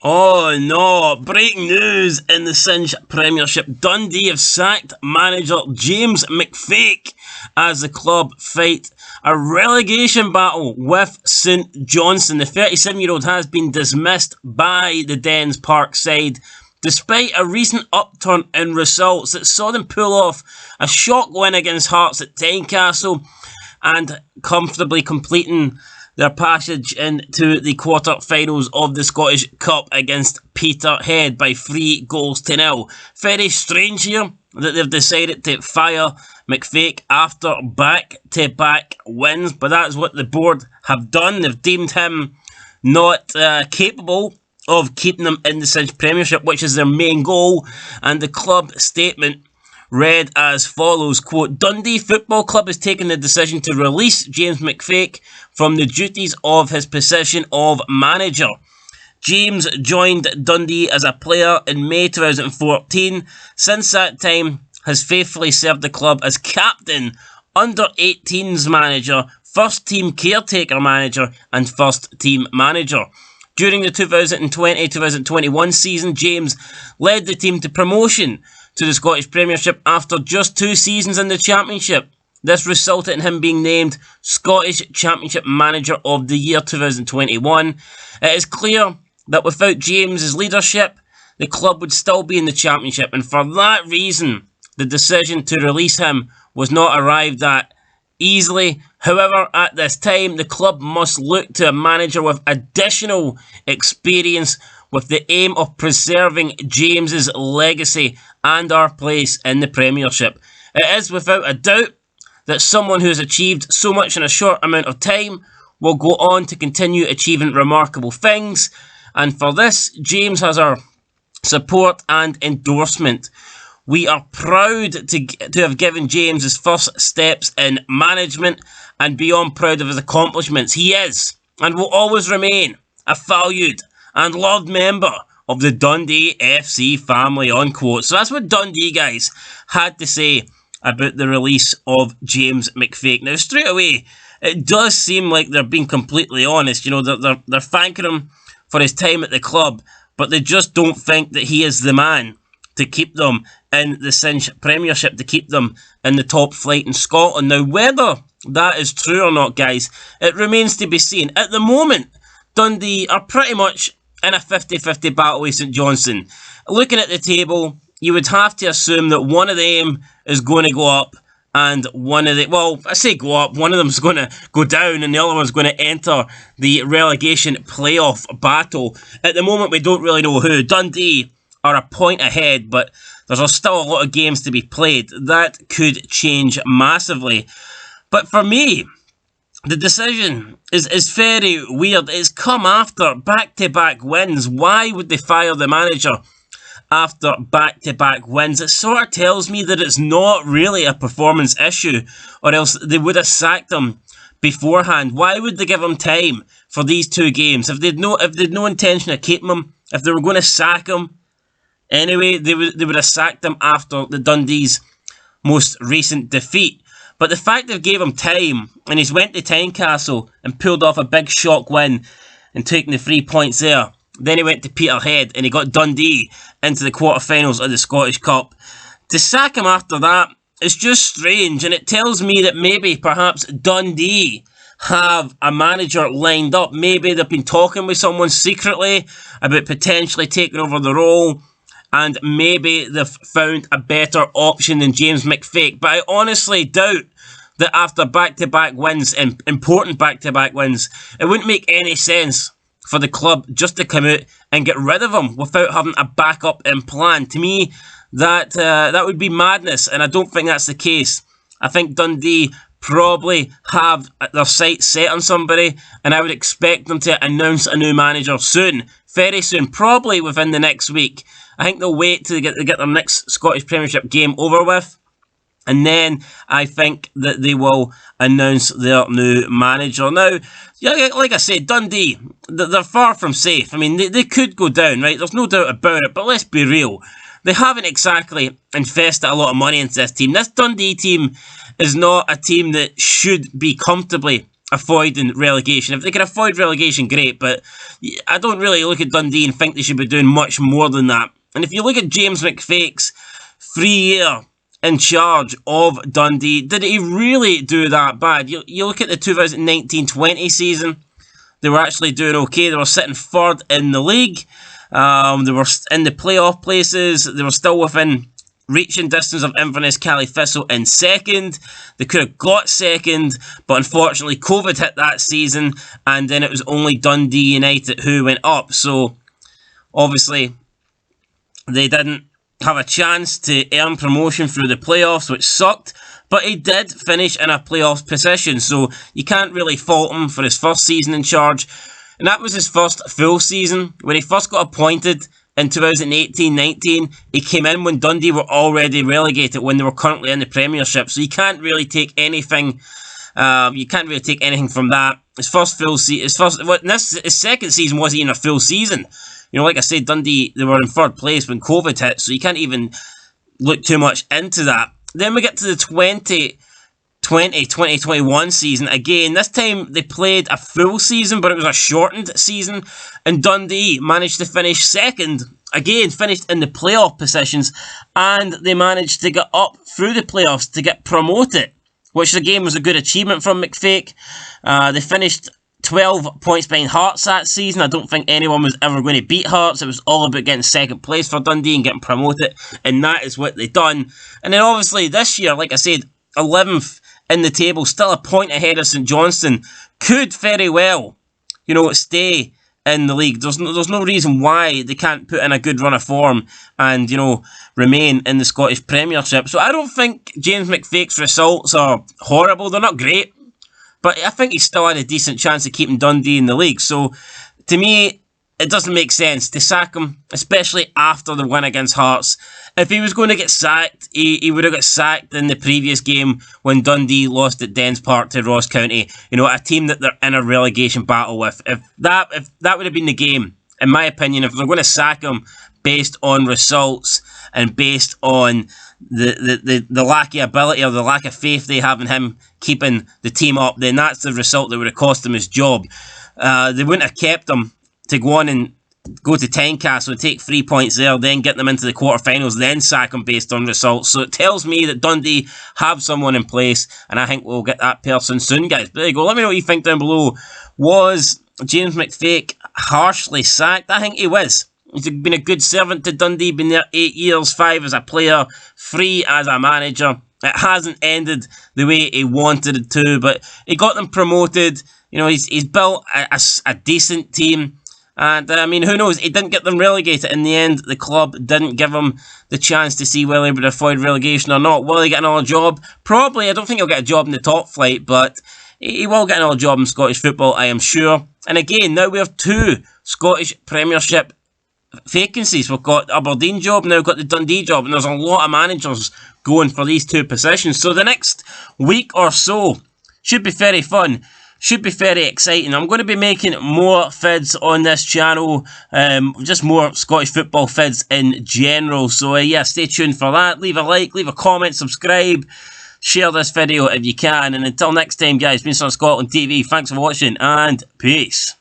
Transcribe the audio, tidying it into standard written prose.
Oh no, breaking news in the Cinch Premiership. Dundee have sacked manager James Mcphake as the club fight a relegation battle with St Johnstone. The 37-year-old has been dismissed by the Dens Park side despite a recent upturn in results that saw them pull off a shock win against Hearts at Tynecastle and comfortably completing their passage into the quarter-finals of the Scottish Cup against Peterhead by 3-0. Very strange here that they've decided to fire Mcphake after back-to-back wins, but that's what the board have done. They've deemed him not capable of keeping them in the Cinch Premiership, which is their main goal, and the club statement read as follows, quote, Dundee Football Club has taken the decision to release James Mcphake from the duties of his position of manager. James joined Dundee as a player in May 2014. Since that time, has faithfully served the club as captain, under-18s manager, first-team caretaker manager and first-team manager. During the 2020-2021 season, James led the team to promotion to the Scottish Premiership after just 2 seasons in the Championship. This resulted in him being named Scottish Championship Manager of the Year 2021. It is clear that without James's leadership, the club would still be in the Championship, and for that reason, the decision to release him was not arrived at easily. However, at this time, the club must look to a manager with additional experience with the aim of preserving James's legacy and our place in the Premiership. It is without a doubt that someone who has achieved so much in a short amount of time will go on to continue achieving remarkable things, and for this, James has our support and endorsement. We are proud to have given James his first steps in management and beyond proud of his accomplishments. He is and will always remain a valued and loved member of the Dundee FC family, unquote. So that's what Dundee guys had to say about the release of James Mcphake. Now, straight away, it does seem like they're being completely honest. You know, they're thanking him for his time at the club, but they just don't think that he is the man to keep them in the Cinch Premiership, to keep them in the top flight in Scotland. Now, whether that is true or not, guys, it remains to be seen. At the moment, Dundee are pretty much in a 50-50 battle with St Johnstone. Looking at the table, you would have to assume that one of them is going to go up and one of the, well, I say go up, one of them is going to go down and the other one's going to enter the relegation playoff battle. At the moment, we don't really know who. Dundee are a point ahead, but there's still a lot of games to be played. That could change massively. But for me, the decision is very weird. It's come after back-to-back wins. Why would they fire the manager after back-to-back wins? It sort of tells me that it's not really a performance issue, or else they would have sacked him beforehand. Why would they give him time for these 2 games? If they'd no intention of keeping him, if they were going to sack him anyway, they would have sacked him after the Dundee's most recent defeat. But the fact they gave him time, and he's went to Tynecastle and pulled off a big shock win and taking the 3 points there. Then he went to Peterhead and he got Dundee into the quarterfinals of the Scottish Cup. To sack him after that is just strange, and it tells me that maybe perhaps Dundee have a manager lined up. Maybe they've been talking with someone secretly about potentially taking over the role, and maybe they've found a better option than James Mcphake. But I honestly doubt that after back-to-back wins, and important back-to-back wins, it wouldn't make any sense for the club just to come out and get rid of him without having a backup in plan. To me, that would be madness, and I don't think that's the case. I think Dundee probably have their sights set on somebody, and I would expect them to announce a new manager soon, very soon, probably within the next week. I think they'll wait to get their next Scottish Premiership game over with, and then I think that they will announce their new manager. Now, yeah, like I said, Dundee, they're far from safe. I mean, they could go down, right? There's no doubt about it, but let's be real. They haven't exactly invested a lot of money into this team. This Dundee team is not a team that should be comfortably avoiding relegation. If they can avoid relegation, great, but I don't really look at Dundee and think they should be doing much more than that. And if you look at James Mcphake's 3-year in charge of Dundee, did he really do that bad? You look at the 2019-20 season, they were actually doing okay. They were sitting third in the league. They were in the playoff places. They were still within reaching distance of Inverness Cali Thistle in second. They could have got second, but unfortunately COVID hit that season, and then it was only Dundee United who went up. So obviously they didn't have a chance to earn promotion through the playoffs, which sucked. But he did finish in a playoff position, so you can't really fault him for his first season in charge. And that was his first full season. When he first got appointed in 2018-19, he came in when Dundee were already relegated, when they were currently in the Premiership. So you can't really take anything. You can't really take anything from that. His first full season, his second season wasn't even a full season. You know, like I said, Dundee, they were in third place when COVID hit, so you can't even look too much into that. Then we get to the 2020-2021 season. Again, this time they played a full season, but it was a shortened season, and Dundee managed to finish second. Again, finished in the playoff positions, and they managed to get up through the playoffs to get promoted, which again was a good achievement from Mcphake. They finished 12 points behind Hearts that season. I don't think anyone was ever going to beat Hearts. It was all about getting second place for Dundee and getting promoted, and that is what they done. And then obviously this year, like I said, 11th in the table, still a point ahead of St Johnstone, could very well, you know, stay in the league. There's no reason why they can't put in a good run of form and, you know, remain in the Scottish Premiership. So I don't think James Mcphake's results are horrible. They're not great, but I think he still had a decent chance of keeping Dundee in the league. So to me, it doesn't make sense to sack him, especially after the win against Hearts. If he was going to get sacked, he would have got sacked in the previous game when Dundee lost at Dens Park to Ross County. You know, a team that they're in a relegation battle with. If that would have been the game, in my opinion, if they're going to sack him based on results and based on the lack of ability or the lack of faith they have in him keeping the team up, then that's the result that would have cost him his job. They wouldn't have kept him to go on and go to Tynecastle and take 3 points there, then get them into the quarterfinals, then sack them based on results. So it tells me that Dundee have someone in place, and I think we'll get that person soon, guys. But there you go. Let me know what you think down below. Was James Mcphake harshly sacked? I think he was. He's been a good servant to Dundee, been there 8 years, 5 as a player, 3 as a manager. It hasn't ended the way he wanted it to, but he got them promoted. You know, he's built a decent team. And, I mean, who knows? He didn't get them relegated in the end. The club didn't give him the chance to see whether he would avoid relegation or not. Will he get another job? Probably. I don't think he'll get a job in the top flight, but he will get another job in Scottish football, I am sure. And again, now we have 2 Scottish Premiership vacancies. We've got the Aberdeen job, now we've got the Dundee job, and there's a lot of managers going for these 2 positions. So the next week or so should be very fun. Should be very exciting. I'm going to be making more vids on this channel, just more Scottish football vids in general. So yeah, stay tuned for that. Leave a like, leave a comment, subscribe, share this video if you can. And until next time, guys, been on Scotland TV. Thanks for watching and peace.